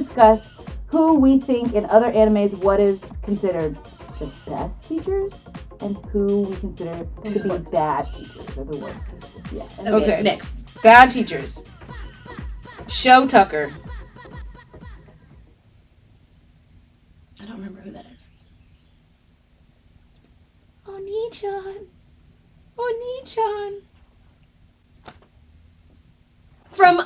discuss who we think in other animes what is considered the best teachers and who we consider to be bad teachers or the worst teachers. Yeah. Okay, next. Bad teachers. Show Tucker. I don't remember who that is. Oni-chan. Oni-chan. From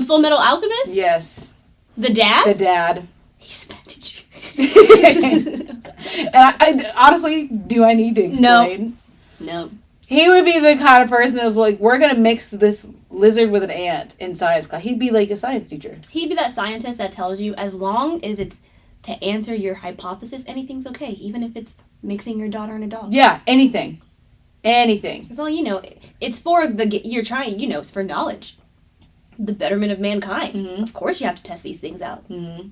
Full Metal Alchemist? Yes. The dad? The dad. He's a bad teacher. And I honestly, do I need to explain? No. He would be the kind of person that was like, we're going to mix this lizard with an ant in science class. He'd be like a science teacher. He'd be that scientist that tells you as long as it's to answer your hypothesis, anything's okay. Even if it's mixing your daughter and a dog. Yeah, anything. Anything. That's all you know. It's for you're trying, it's for knowledge. The betterment of mankind. Mm-hmm. Of course you have to test these things out. Mm-hmm.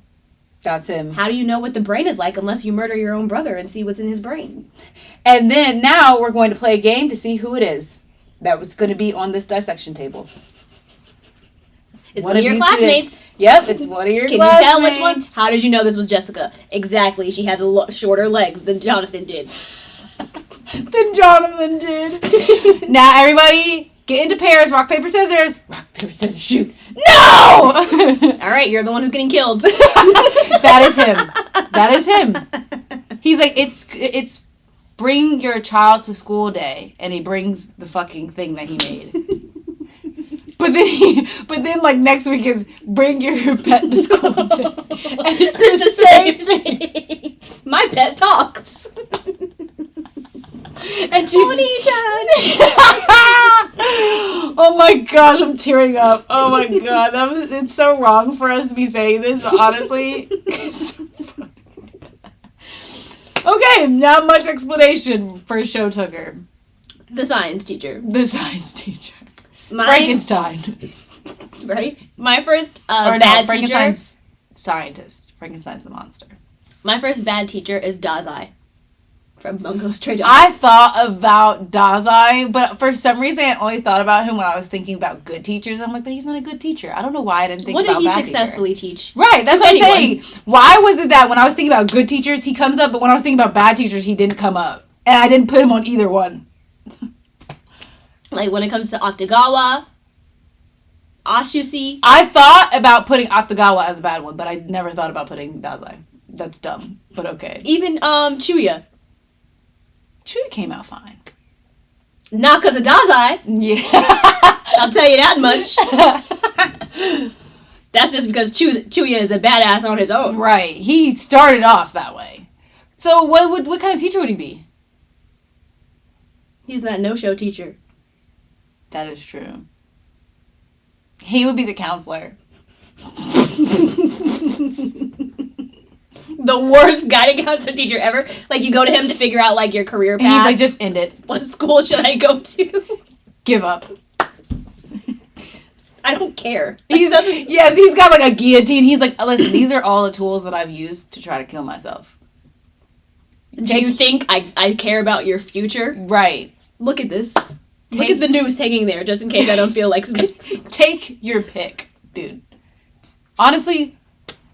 That's him. How do you know what the brain is like unless you murder your own brother and see what's in his brain? And then now we're going to play a game to see who it is that was going to be on this dissection table. It's one of your classmates. Students. Yep, it's one of your Can classmates. you tell which one? How did you know this was Jessica? Exactly. She has shorter legs than Jonathan did. Now everybody get into pairs. Rock, paper, scissors. Rock, paper, scissors, shoot. No! All right, you're the one who's getting killed. That is him. That is him. He's like, it's bring your child to school day, and he brings the fucking thing that he made. But then like next week is bring your pet to school day. And it's the same thing. My pet talks. And she's oh my gosh, I'm tearing up. Oh my god, it's so wrong for us to be saying this, but honestly, it's so funny. Okay, not much explanation for Show Tucker. The science teacher. Frankenstein. Right? My first bad Frankenstein's scientist. Frankenstein's the monster. My first bad teacher is Dazai from Bungo Stray Dogs. I thought about Dazai, but for some reason I only thought about him when I was thinking about good teachers. I'm like, but he's not a good teacher. I don't know why I didn't think about bad teacher. What did he successfully teach? Right, that's what I'm saying. Why was it that when I was thinking about good teachers, he comes up, but when I was thinking about bad teachers, he didn't come up? And I didn't put him on either one. Like when it comes to Octagawa, Ashusi. I thought about putting Octagawa as a bad one, but I never thought about putting Dazai. That's dumb, but okay. Even Chuya. Chuya came out fine. Not because of Dazai. Yeah. I'll tell you that much. That's just because Chuya is a badass on his own. Right. He started off that way. So what kind of teacher would he be? He's that no-show teacher. That is true. He would be the counselor. The worst guiding counselor teacher ever. Like, you go to him to figure out, like, your career path. And he's like, just end it. What school should I go to? Give up. I don't care. He's got, like, a guillotine. He's like, listen, these are all the tools that I've used to try to kill myself. Do you think I care about your future? Right. Look at this. Look at the noose hanging there, just in case I don't feel like... Take your pick, dude. Honestly,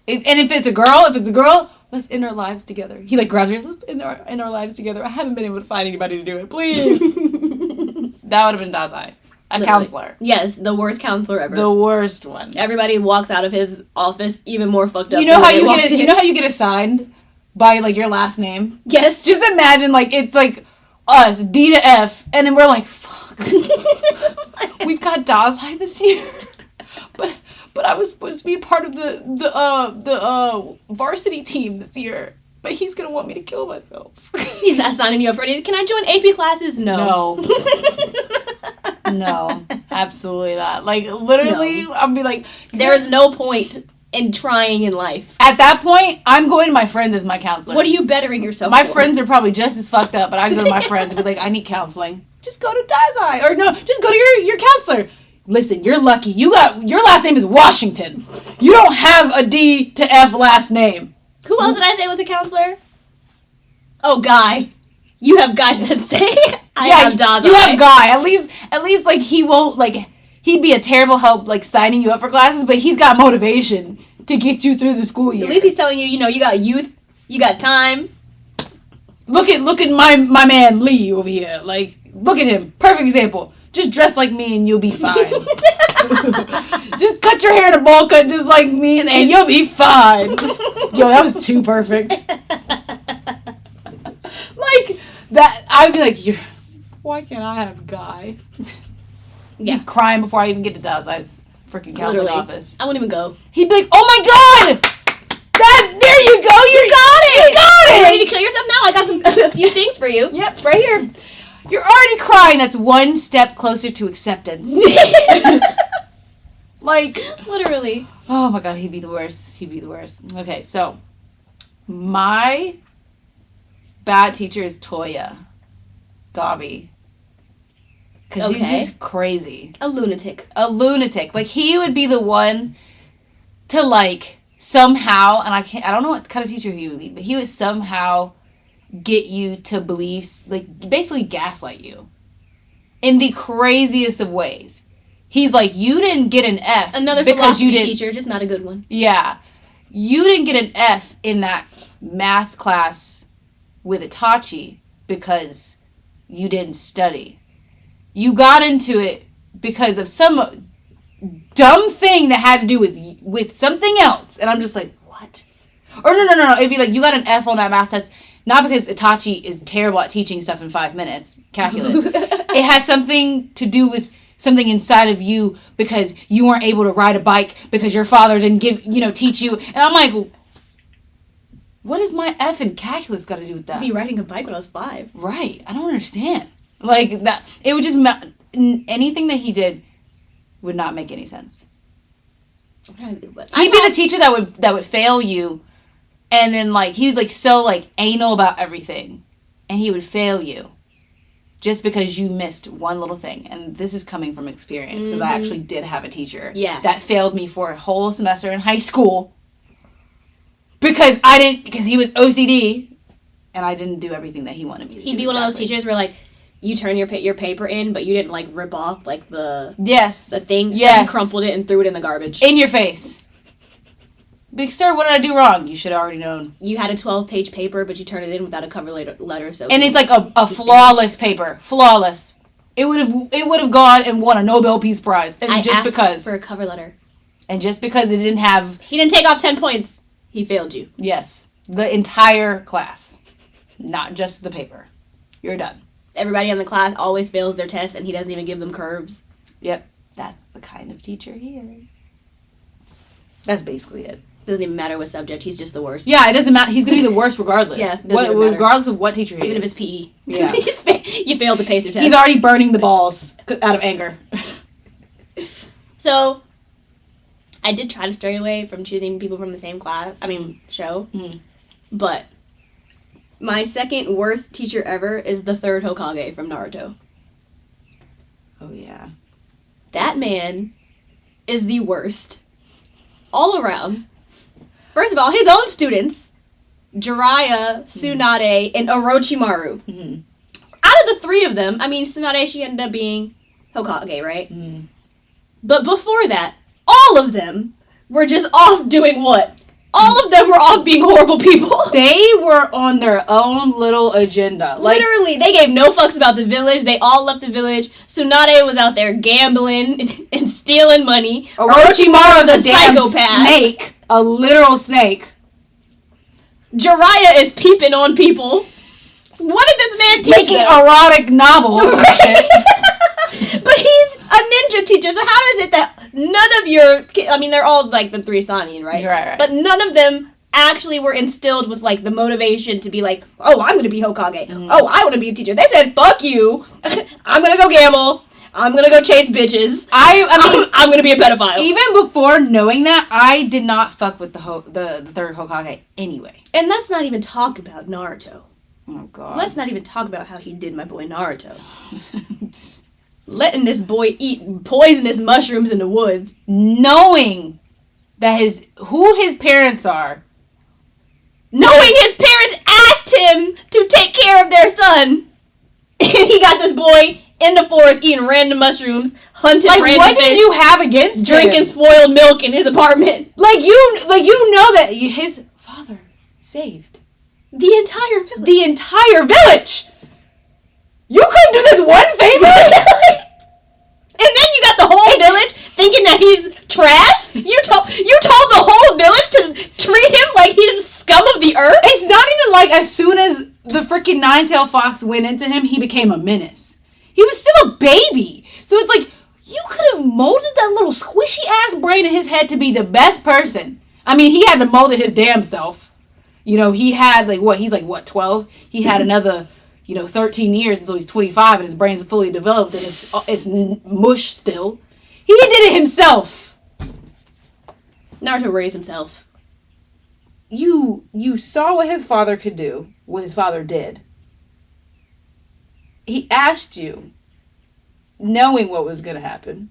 if it's a girl, let's end our lives together. He, like, grabs her, let's end our lives together. I haven't been able to find anybody to do it, please. That would have been Dazai. A counselor. Yes, the worst counselor ever. The worst one. Everybody walks out of his office even more fucked up. You know how you get assigned by, like, your last name? Yes. Just imagine, like, it's, like, us, D to F, and then we're like, fuck. We've got Dazai this year. But I was supposed to be part of the varsity team this year. But he's gonna want me to kill myself. He's not signing you up for anything. Can I join AP classes? No. No, absolutely not. Like, literally, no. I'll be like... There is no point in trying in life. At that point, I'm going to my friends as my counselor. What are you bettering yourself My for? friends are probably just as fucked up, but I go to my friends and be like, I need counseling. Just go to Dazai. Or no, just go to your counselor. Listen, you're lucky. Your last name is Washington. You don't have a D to F last name. Who else did I say was a counselor? Oh, Guy. You have guys that say I have Dazai. You have Guy. At least like he won't like he'd be a terrible help, like, signing you up for classes, but he's got motivation to get you through the school year. At least he's telling you, you got youth, you got time. Look at my man Lee over here. Like, look at him. Perfect example. Just dress like me and you'll be fine. Just cut your hair in a bowl cut just like me and you'll be fine. Yo, that was too perfect. Like, that, I'd be like, why can't I have a guy? Yeah. He'd crying before I even get to Dazai's freaking counseling office. I wouldn't even go. He'd be like, oh my god! There you go! You got it! You got it! You ready to kill yourself now? I got a few things for you. Yep, right here. You're already crying. That's one step closer to acceptance. Like, literally. Oh my god, he'd be the worst. He'd be the worst. Okay, so my bad teacher is Toya. Dobby. Because he's just crazy. A lunatic. Like, he would be the one to, like, somehow, and I don't know what kind of teacher he would be, but he would somehow get you to believe, like, basically gaslight you in the craziest of ways. He's like, you didn't get an F another because you didn't teacher, just not a good one. Yeah, you didn't get an F in that math class with Itachi because you didn't study. You got into it because of some dumb thing that had to do with something else. And I'm just like, what? Or no. It'd be like, you got an F on that math test, not because Itachi is terrible at teaching stuff in 5 minutes, calculus. It has something to do with something inside of you because you weren't able to ride a bike because your father didn't teach you. And I'm like, what is my F in calculus got to do with that? Be riding a bike when I was 5. Right. I don't understand. Like, that, it would just, anything that he did would not make any sense. He'd be the teacher that would fail you, and then, like, he was, like, so, like, anal about everything, and he would fail you just because you missed one little thing. And this is coming from experience, because I actually did have a teacher that failed me for a whole semester in high school because he was OCD, and I didn't do everything that he wanted me to do. He'd be one of those teachers where, like, you turn your paper in, but you didn't, like, rip off, like, the thing. So you crumpled it and threw it in the garbage. In your face. Big sir, what did I do wrong? You should have already known. You had a 12-page paper, but you turned it in without a cover letter. So and it's like a flawless paper. Flawless. It would have gone and won a Nobel Peace Prize. And I just asked because for a cover letter. And just because it didn't have... He didn't take off 10 points. He failed you. Yes. The entire class. Not just the paper. You're done. Everybody in the class always fails their test, and he doesn't even give them curves. Yep. That's the kind of teacher he is. That's basically it. Doesn't even matter what subject. He's just the worst. Yeah, it doesn't matter. He's going to be the worst regardless. Yeah, regardless of what teacher he even is. Even if it's PE. Yeah. You failed the pacer test. He's already burning the balls out of anger. So, I did try to stray away from choosing people from the same show. Mm-hmm. But my second worst teacher ever is the third Hokage from Naruto. Oh, yeah. That man is the worst. All around. First of all, his own students, Jiraiya, Tsunade, and Orochimaru. Mm-hmm. Out of the 3 of them, Tsunade, she ended up being Hokage, right? Mm. But before that, all of them were just off doing what? All of them were off being horrible people. They were on their own little agenda. Literally, they gave no fucks about the village. They all left the village. Tsunade was out there gambling and stealing money. Orochimaru was a psychopath. Snake. A literal snake. Jiraiya is peeping on people. What did this man teach Making them? erotic novels and shit. But he's a ninja teacher, so how is it that none of your... they're all, like, the 3 Sannin, right? Right. But none of them actually were instilled with, like, the motivation to be like, oh, I'm going to be Hokage. Mm-hmm. Oh, I want to be a teacher. They said, fuck you. I'm going to go gamble. I'm going to go chase bitches. I'm going to be a pedophile. Even before knowing that, I did not fuck with the third Hokage anyway. And let's not even talk about Naruto. Oh, God. Let's not even talk about how he did my boy Naruto. Letting this boy eat poisonous mushrooms in the woods. Knowing that who his parents are. Knowing his parents asked him to take care of their son. And he got this boy in the forest eating random mushrooms, hunted Like, random what did fish, you have against drinking him? spoiled milk in his apartment. Like, you know that his father saved The entire village. the entire village. You couldn't do this one favor? And then you got the whole village thinking that he's trash? You told the whole village to treat him like he's scum of the earth? It's not even like as soon as the freaking nine-tailed fox went into him, he became a menace. He was still a baby. So it's like, you could have molded that little squishy-ass brain in his head to be the best person. I mean, he had to mold it his damn self. You know, he had, he's 12? He had another, 13 years until he's 25 and his brain's fully developed and it's mush still. He did it himself. Naruto raised himself. You saw what his father could do, what his father did. He asked you, knowing what was going to happen,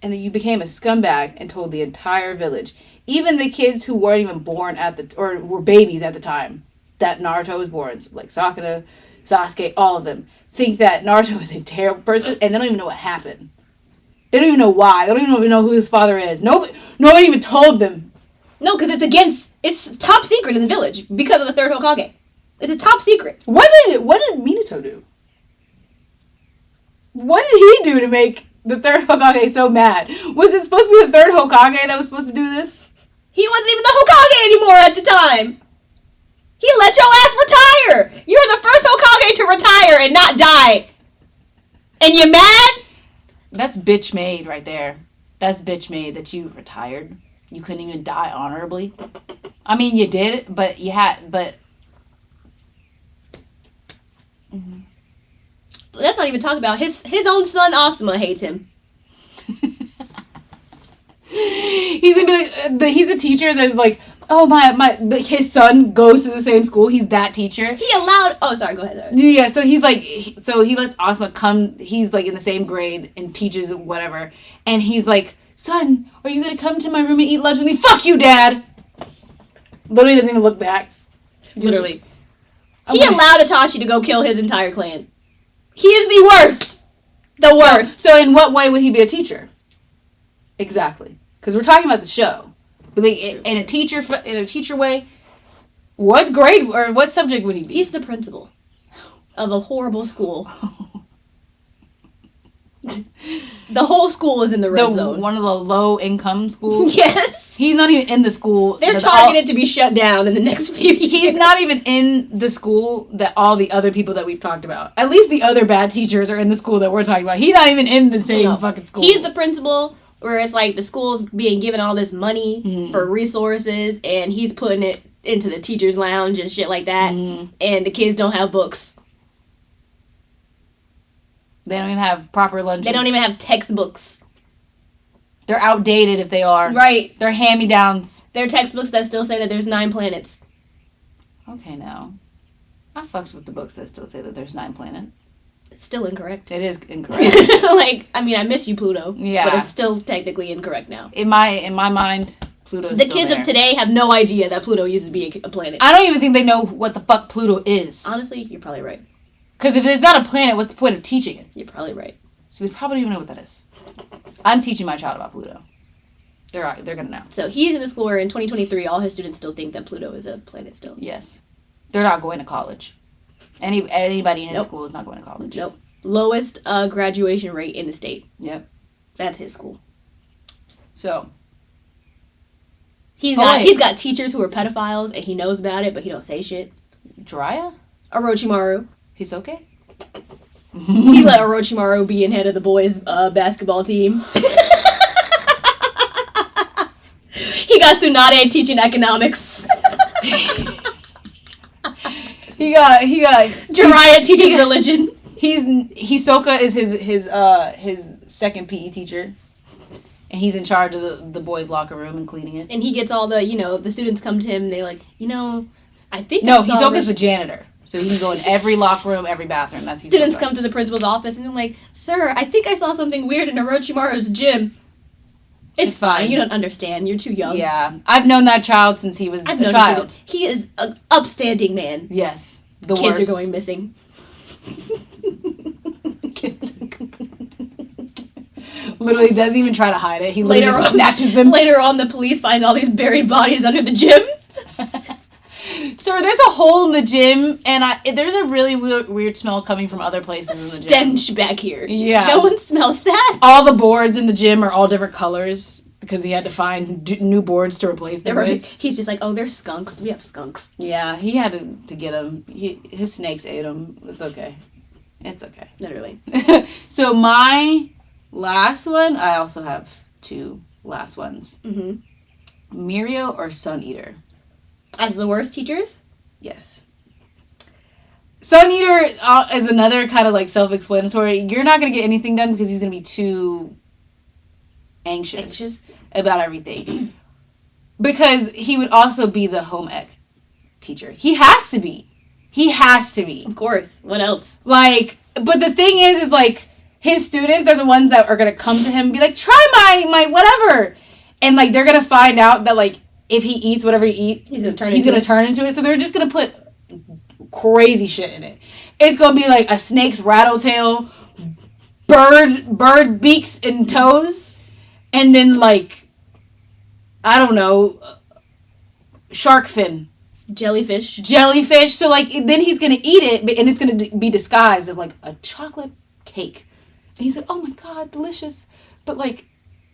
and then you became a scumbag and told the entire village, even the kids who weren't even born or were babies at the time that Naruto was born, so like Sakura, Sasuke, all of them, think that Naruto is a terrible person, and they don't even know what happened. They don't even know why. They don't even know who his father is. Nobody even told them. No, because it's top secret in the village because of the third Hokage. It's a top secret. What did Minato do? What did he do to make the third Hokage so mad? Was it supposed to be the third Hokage that was supposed to do this? He wasn't even the Hokage anymore at the time. He let your ass retire. You're the first Hokage to retire and not die. And you're mad? That's bitch made right there. That's bitch made that you retired. You couldn't even die honorably. I mean, you did it, but you had, Mm-hmm. Let's not even talk about his own son Asuma hates him. He's gonna be like, he's a teacher that's like, oh his son goes to the same school. He's that teacher. He allowed. Oh, sorry. Go ahead. Sorry. Yeah, so he's like, he lets Asuma come. He's like in the same grade and teaches whatever. And he's like, son, are you gonna come to my room and eat lunch with me? Fuck you, Dad. Literally doesn't even look back. Literally. He allowed Itachi to go kill his entire clan. He is the worst. The worst. So in what way would he be a teacher? Exactly. Because we're talking about the show. But in a teacher way, what grade or what subject would he be? He's the principal of a horrible school. The whole school is in the red zone. One of the low income schools? Yes. He's not even in the school. They're targeted to be shut down in the next few years. He's not even in the school that all the other people that we've talked about. At least the other bad teachers are in the school that we're talking about. He's not even in the same fucking school. He's the principal, where it's like the school's being given all this money for resources, and he's putting it into the teacher's lounge and shit like that, and the kids don't have books. They don't even have proper lunches. They don't even have textbooks. They're outdated if they are. Right. They're hand-me-downs. They're textbooks that still say that there's 9 planets. Okay, now. I fucks with the books that still say that there's 9 planets. It's still incorrect. It is incorrect. I miss you, Pluto. Yeah. But it's still technically incorrect now. In my mind, Pluto's The still kids there. of today have no idea that Pluto used to be a planet. I don't even think they know what the fuck Pluto is. Honestly, you're probably right. Because if it's not a planet, what's the point of teaching it? You're probably right. So they probably don't even know what that is. I'm teaching my child about Pluto. They're gonna know. So he's in the school where in 2023, all his students still think that Pluto is a planet still. Yes. They're not going to college. Anybody in his school is not going to college. Nope. Lowest graduation rate in the state. Yep. That's his school. So. He's got teachers who are pedophiles and he knows about it, but he don't say shit. Jiraiya? Orochimaru. He's okay? He let Orochimaru be in head of the boys' basketball team. He got Tsunade teaching economics. He got Jiraiya teaches religion. Hisoka is his second PE teacher. And he's in charge of the boys' locker room and cleaning it. And he gets all the, the students come to him and they're like, I think Hisoka's the janitor. So he can go in every locker room, every bathroom. That's Hisoka. Students come to the principal's office and they're like, sir, I think I saw something weird in Orochimaru's gym. It's fine. You don't understand. You're too young. Yeah. I've known that child since he was a child. He is an upstanding man. Yes. Kids worst. Are going missing. Kids are going Literally doesn't even try to hide it. He literally Later just on- snatches them. Later on, the police find all these buried bodies under the gym. Sir, there's a hole in the gym, and there's a really weird smell coming from other places in the gym. Stench back here. Yeah. No one smells that. All the boards in the gym are all different colors because he had to find new boards to replace them with. He's just like, oh, there's skunks. We have skunks. Yeah, he had to get them. His snakes ate him. It's okay. It's okay. Literally. So my last one, I also have two last ones. Mm-hmm. Mirio or Sun Eater? As the worst teachers? Yes. Sun Eater is another kind of like self-explanatory. You're not going to get anything done because he's going to be too anxious about everything. Because he would also be the home ec teacher. He has to be. He has to be. Of course. What else? Like, but the thing is like, his students are the ones that are going to come to him and be like, try my whatever. And like, they're going to find out that like, if he eats whatever he eats, he's going to turn into it. So they're just going to put crazy shit in it. It's going to be like a snake's rattle tail, bird beaks and toes, and then like, I don't know, shark fin. Jellyfish. So like, then he's going to eat it, and it's going to be disguised as like a chocolate cake. And he's like, oh my God, delicious. But like,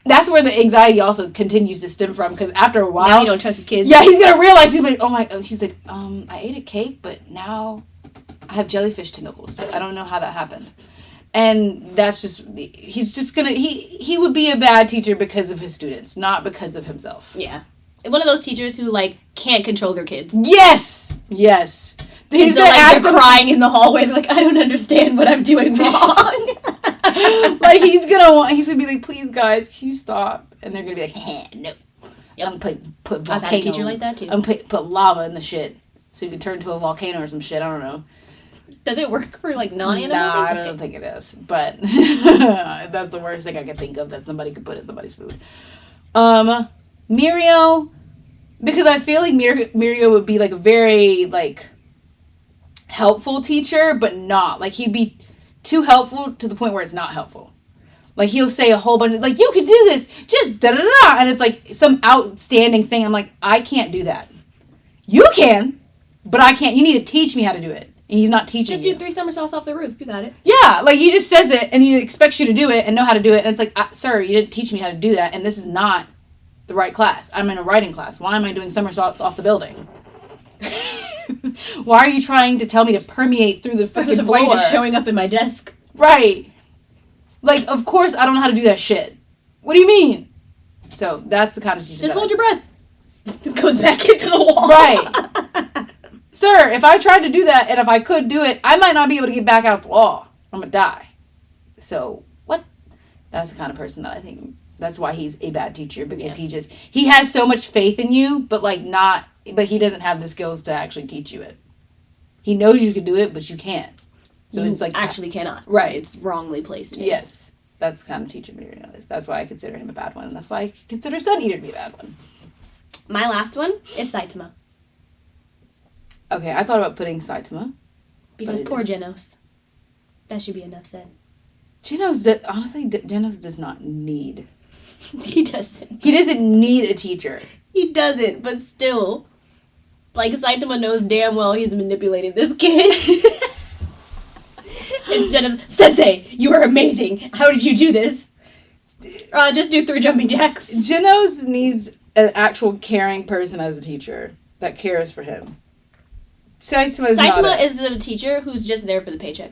that's where the anxiety also continues to stem from, because after a while, Now he don't trust his kids. Yeah, he's gonna realize, he's like, oh my, he's like, I ate a cake, but now I have jellyfish tentacles. I don't know how that happened. And that's just, he's just gonna, he would be a bad teacher because of his students, not because of himself. Yeah. One of those teachers who like can't control their kids. Yes. He's so, like, they're crying in the hallway. They're like, I don't understand what I'm doing wrong. Like, he's gonna be like, please guys, can you stop? And they're gonna be like, no. Yep. I'm gonna put volcano. I've had a teacher like that too. I'm gonna put lava in the shit so you can turn into a volcano or some shit. I don't know. Does it work for like non-animal Nah, things? I don't think it is. But that's the worst thing I can think of that somebody could put in somebody's food. Mirio, because I feel like Mirio would be like a very like helpful teacher, but not like, he'd be too helpful to the point where it's not helpful. Like, he'll say a whole bunch of, like, you can do this, just da-da-da, and it's like some outstanding thing. I'm like, I can't do that. You can, but I can't. You need to teach me how to do it. And he's not teaching Just you. do 3 somersaults off the roof. You got it. Yeah, like, he just says it, and he expects you to do it and know how to do it, and it's like, sir, you didn't teach me how to do that, and this is not the right class. I'm in a writing class. Why am I doing somersaults off the building? Why are you trying to tell me to permeate through the freaking floor? Why are you just showing up in my desk? Right. Like, of course I don't know how to do that shit. What do you mean? So, that's the kind of teacher. Just hold your breath. It goes back into the wall. Right. Sir, if I tried to do that, and if I could do it, I might not be able to get back out the wall. I'm gonna die. So, what? That's the kind of person that I think, that's why he's a bad teacher, because he has so much faith in you, but he doesn't have the skills to actually teach you it. He knows you can do it, but you can't. So it's like, actually cannot. Right. It's wrongly placed. Yes. That's the kind of teacher Mirio is. That's why I consider him a bad one. And that's why I consider Sun Eater to be a bad one. My last one is Saitama. Okay, I thought about putting Saitama. Because poor Genos. That should be enough said. Honestly, Genos does not need. He doesn't. He doesn't need a teacher. He doesn't, but still. Like, Saitama knows damn well he's manipulating this kid. It's Genos. Sensei, you are amazing. How did you do this? Just do 3 jumping jacks. Genos needs an actual caring person as a teacher that cares for him. Saitama is the teacher who's just there for the paycheck.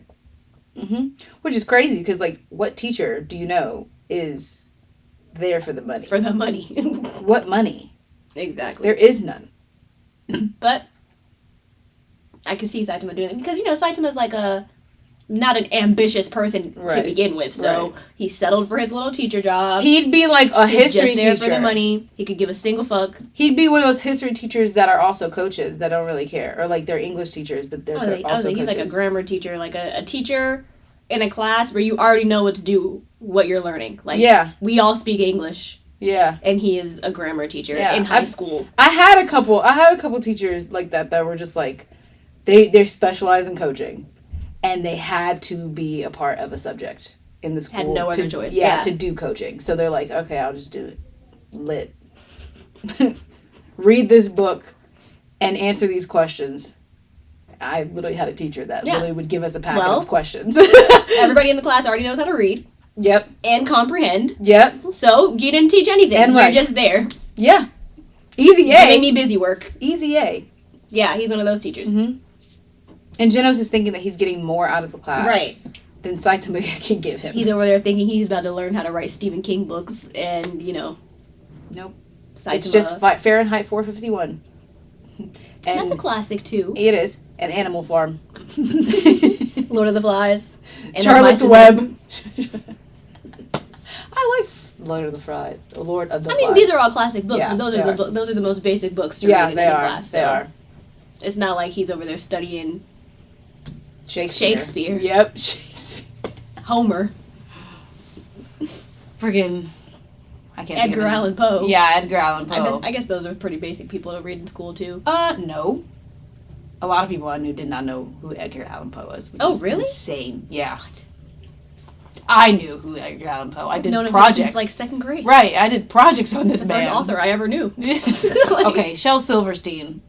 Mm-hmm. Which is crazy, because, like, what teacher do you know is there for the money? For the money. What money? Exactly. There is none. But I can see Saitama doing it. Because, Saitama's like not an ambitious person to begin with. So he settled for his little teacher job. He'd be like a history just there teacher. for the money. He could give a single fuck. He'd be one of those history teachers that are also coaches that don't really care. Or like they're English teachers, but they're also coaches. He's like a grammar teacher. Like a teacher in a class where you already know what to do, what you're learning. Like, we all speak English. Yeah. And he is a grammar teacher in high school. I had a couple teachers like that were just like, they specialize in coaching. And they had to be a part of a subject. in the school Had no other choice. Yeah, Yeah. to do coaching. So they're like, okay, I'll just do it. Lit. Read this book and answer these questions. I literally had a teacher that literally would give us a packet of questions. Everybody in the class already knows how to read. Yep. And comprehend. Yep. So you didn't teach anything. And You're write. just there. Yeah. Easy A. Giving me busy work. Easy A. Yeah, he's one of those teachers. Mm-hmm. And Genos is thinking that he's getting more out of the class. Right. Than Saitama can give him. He's over there thinking he's about to learn how to write Stephen King books and, you know. Nope. Saitama. It's just Fahrenheit 451. And that's a classic, too. It is. An Animal Farm. Lord of the Flies. And Charlotte's Web. I like Lord of the Flies. Lord of the Flies. I mean, these are all classic books, Yeah, but those are the most basic books to read in they any are. class. They are. It's not like he's over there studying Shakespeare. Yep. Shakespeare. Homer. Friggin' I can't Edgar Allan Poe. Yeah, Edgar Allan Poe. I guess those are pretty basic people to read in school, too. No. A lot of people I knew did not know who Edgar Allan Poe was. Which is really? Insane. Yeah. I knew who Edgar Allan Poe. I did known him projects. since like second grade. Right, I did projects on this the man. first author I ever knew. Okay, Shel Silverstein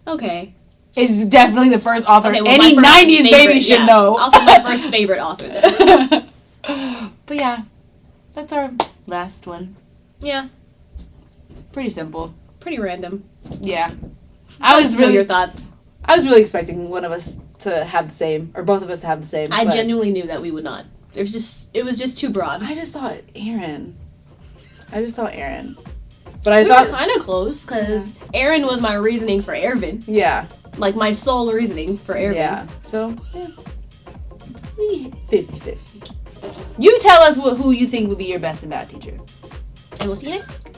Okay. is definitely the first author Okay, well, any my first 90s favorite, baby should yeah. know. Also my first favorite author, though. But yeah, that's our last one. Yeah. Pretty simple. Pretty random. Yeah. I was really your thoughts. I was really expecting one of us to have the same, or both of us to have the same. I genuinely knew that we would not. It was just too broad. I just thought Aaron. But We were kind of close, because Aaron was my reasoning for Ervin. Yeah. Like, my sole reasoning for Ervin. Yeah. So, yeah. 50-50. You tell us who you think would be your best and bad teacher. And we'll see you next week.